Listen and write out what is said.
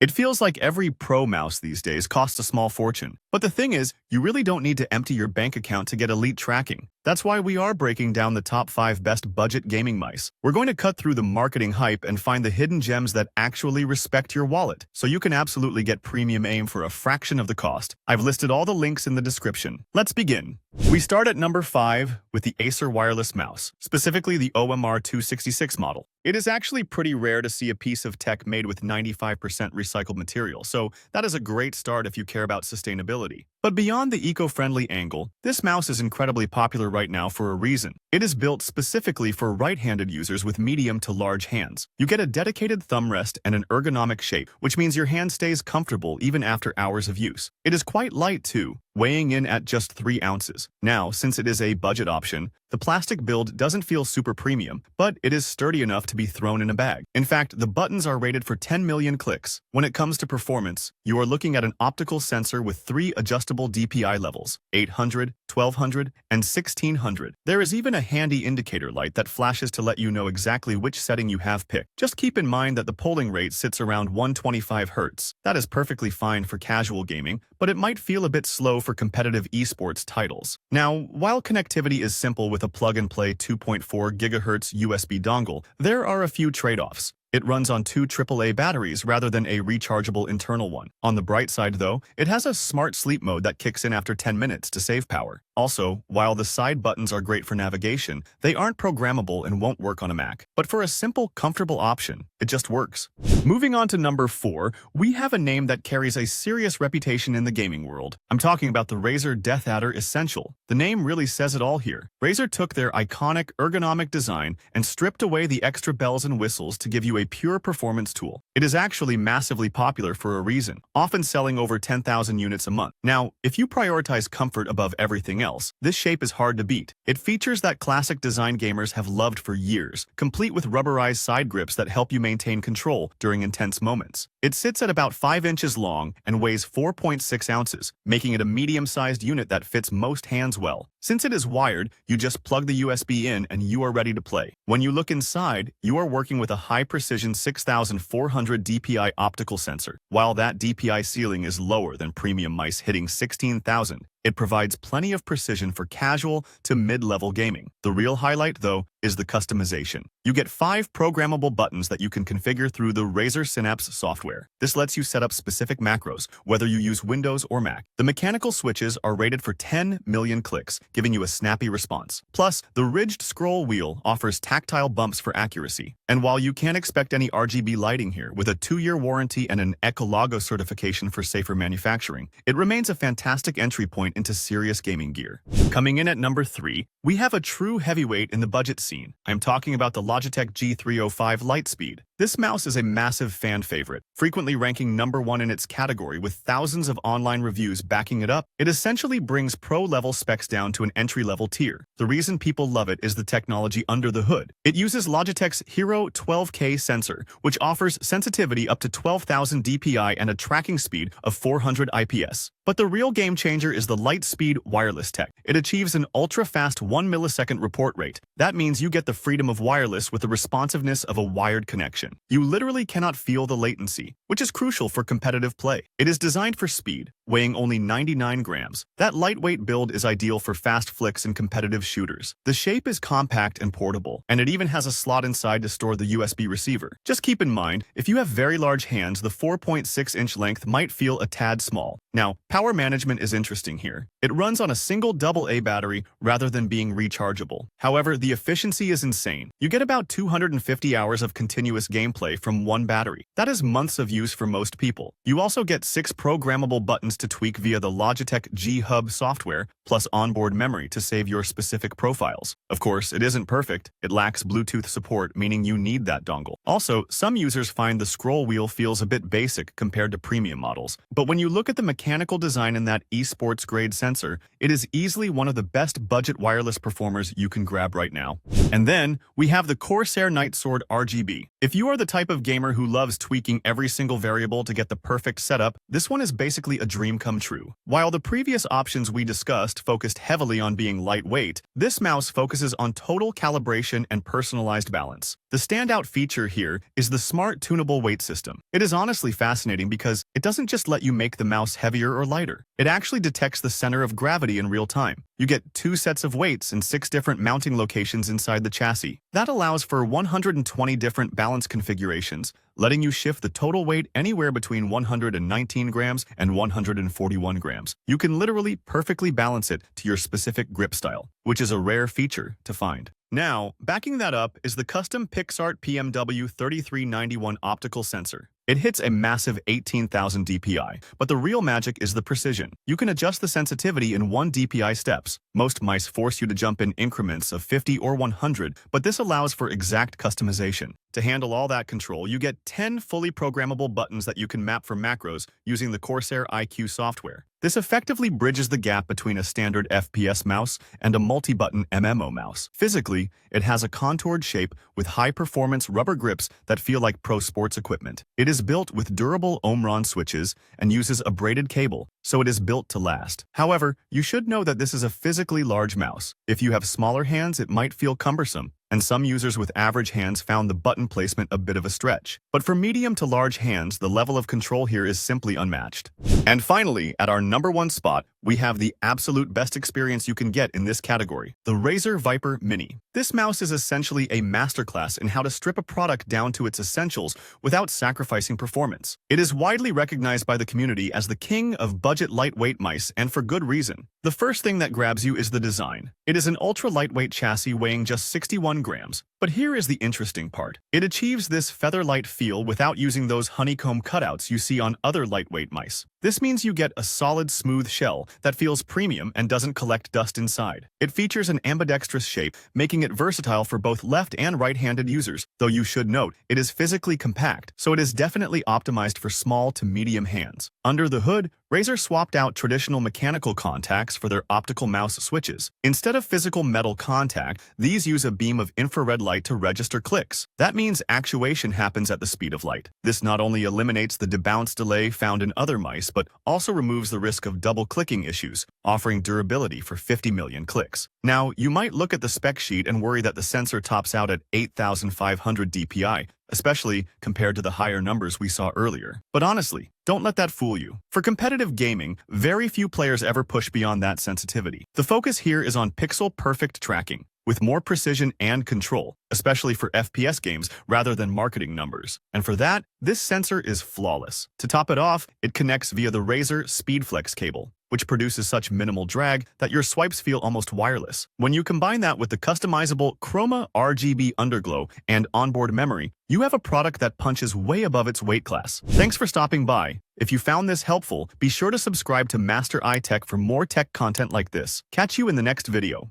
It feels like every pro mouse these days costs a small fortune. But the thing is, you really don't need to empty your bank account to get elite tracking. That's why we are breaking down the top 5 best budget gaming mice. We're going to cut through the marketing hype and find the hidden gems that actually respect your wallet, so you can absolutely get premium aim for a fraction of the cost. I've listed all the links in the description. Let's begin. We start at number 5 with the Acer wireless mouse, specifically the OMR 266 model. It is actually pretty rare to see a piece of tech made with 95% recycled material, so that is a great start if you care about sustainability. But beyond the eco-friendly angle, this mouse is incredibly popular right now for a reason. It is built specifically for right-handed users with medium to large hands. You get a dedicated thumb rest and an ergonomic shape, which means your hand stays comfortable even after hours of use. It is quite light too, weighing in at just 3 ounces. Now, since it is a budget option, the plastic build doesn't feel super premium, but it is sturdy enough to be thrown in a bag. In fact, the buttons are rated for 10 million clicks. When it comes to performance, you are looking at an optical sensor with 3 adjustable DPI levels, 800, 1200, and 1600. There is even a handy indicator light that flashes to let you know exactly which setting you have picked. Just keep in mind that the polling rate sits around 125 Hz. That is perfectly fine for casual gaming, but it might feel a bit slow for competitive esports titles. Now, while connectivity is simple with a plug-and-play 2.4 GHz USB dongle, there are a few trade-offs. It runs on 2 AAA batteries rather than a rechargeable internal one. On the bright side, though, it has a smart sleep mode that kicks in after 10 minutes to save power. Also, while the side buttons are great for navigation, they aren't programmable and won't work on a Mac. But for a simple, comfortable option, it just works. Moving on to number 4, we have a name that carries a serious reputation in the gaming world. I'm talking about the Razer DeathAdder Essential. The name really says it all here. Razer took their iconic, ergonomic design and stripped away the extra bells and whistles to give you a pure performance tool. It is actually massively popular for a reason, often selling over 10,000 units a month. Now, if you prioritize comfort above everything else, this shape is hard to beat. It features that classic design gamers have loved for years, complete with rubberized side grips that help you maintain control during intense moments. It sits at about 5 inches long and weighs 4.6 ounces, making it a medium-sized unit that fits most hands well. Since it is wired, you just plug the USB in and you are ready to play. When you look inside, you are working with a high-precision 6400 DPI optical sensor. While that DPI ceiling is lower than premium mice hitting 16,000, it provides plenty of precision for casual to mid-level gaming. The real highlight, though, is the customization. You get 5 programmable buttons that you can configure through the Razer Synapse software. This lets you set up specific macros, whether you use Windows or Mac. The mechanical switches are rated for 10 million clicks, giving you a snappy response. Plus, the ridged scroll wheel offers tactile bumps for accuracy. And while you can't expect any RGB lighting here, with a 2-year warranty and an Ecologo certification for safer manufacturing, it remains a fantastic entry point into serious gaming gear. Coming in at number 3, we have a true heavyweight in the budget scene. I'm talking about the Logitech G305 LIGHTSPEED. This mouse is a massive fan favorite, frequently ranking number 1 in its category with thousands of online reviews backing it up. It essentially brings pro-level specs down to an entry-level tier. The reason people love it is the technology under the hood. It uses Logitech's Hero 12K sensor, which offers sensitivity up to 12,000 DPI and a tracking speed of 400 IPS. But the real game changer is the LIGHTSPEED wireless tech. It achieves an ultra-fast 1 millisecond report rate. That means you get the freedom of wireless with the responsiveness of a wired connection. You literally cannot feel the latency, which is crucial for competitive play. It is designed for speed, weighing only 99 grams. That lightweight build is ideal for fast flicks and competitive shooters. The shape is compact and portable, and it even has a slot inside to store the USB receiver. Just keep in mind, if you have very large hands, the 4.6-inch length might feel a tad small. Now, power management is interesting here. It runs on a single AA battery rather than being rechargeable. However, the efficiency is insane. You get about 250 hours of continuous gameplay from one battery. That is months of use for most people. You also get 6 programmable buttons to tweak via the Logitech G Hub software, plus onboard memory to save your specific profiles. Of course, it isn't perfect. It lacks Bluetooth support, meaning you need that dongle. Also, some users find the scroll wheel feels a bit basic compared to premium models. But when you look at the mechanical design in that esports grade sensor, it is easily one of the best budget wireless performers you can grab right now. And then, we have the Corsair Nightsword RGB. If you are the type of gamer who loves tweaking every single variable to get the perfect setup, this one is basically a dream come true. While the previous options we discussed focused heavily on being lightweight, this mouse focuses on total calibration and personalized balance. The standout feature here is the smart tunable weight system. It is honestly fascinating because it doesn't just let you make the mouse heavier or lighter. It actually detects the center of gravity in real time. You get 2 sets of weights and 6 different mounting locations inside the chassis. That allows for 120 different balance configurations, letting you shift the total weight anywhere between 119 grams and 141 grams. You can literally perfectly balance it to your specific grip style, which is a rare feature to find. Now, backing that up is the custom PixArt PMW 3391 optical sensor. It hits a massive 18,000 dpi, but the real magic is the precision. You can adjust the sensitivity in 1 dpi steps. Most mice force you to jump in increments of 50 or 100, but this allows for exact customization. To handle all that control, you get 10 fully programmable buttons that you can map for macros using the Corsair IQ software. This effectively bridges the gap between a standard FPS mouse and a multi-button MMO mouse. Physically, it has a contoured shape with high-performance rubber grips that feel like pro sports equipment. It is built with durable Omron switches and uses a braided cable, so it is built to last. However, you should know that this is a physically large mouse. If you have smaller hands, it might feel cumbersome, and some users with average hands found the button placement a bit of a stretch. But for medium to large hands, the level of control here is simply unmatched. And finally, at our #1 spot, we have the absolute best experience you can get in this category, the Razer Viper Mini. This mouse is essentially a masterclass in how to strip a product down to its essentials without sacrificing performance. It is widely recognized by the community as the king of budget lightweight mice, and for good reason. The first thing that grabs you is the design. It is an ultra-lightweight chassis weighing just 61 grams. But here is the interesting part. It achieves this feather-light feel without using those honeycomb cutouts you see on other lightweight mice. This means you get a solid, smooth shell that feels premium and doesn't collect dust inside. It features an ambidextrous shape, making it versatile for both left and right-handed users, though you should note, it is physically compact, so it is definitely optimized for small to medium hands. Under the hood, Razer swapped out traditional mechanical contacts for their optical mouse switches. Instead of physical metal contact, these use a beam of infrared light to register clicks. That means actuation happens at the speed of light. This not only eliminates the debounce delay found in other mice, but also removes the risk of double-clicking issues, offering durability for 50 million clicks. Now, you might look at the spec sheet and worry that the sensor tops out at 8,500 dpi, especially compared to the higher numbers we saw earlier. But honestly, don't let that fool you. For competitive gaming, very few players ever push beyond that sensitivity. The focus here is on pixel-perfect tracking, with more precision and control, especially for FPS games rather than marketing numbers. And for that, this sensor is flawless. To top it off, it connects via the Razer SpeedFlex cable, which produces such minimal drag that your swipes feel almost wireless. When you combine that with the customizable Chroma RGB underglow and onboard memory, you have a product that punches way above its weight class. Thanks for stopping by. If you found this helpful, be sure to subscribe to Master Eye Tech for more tech content like this. Catch you in the next video.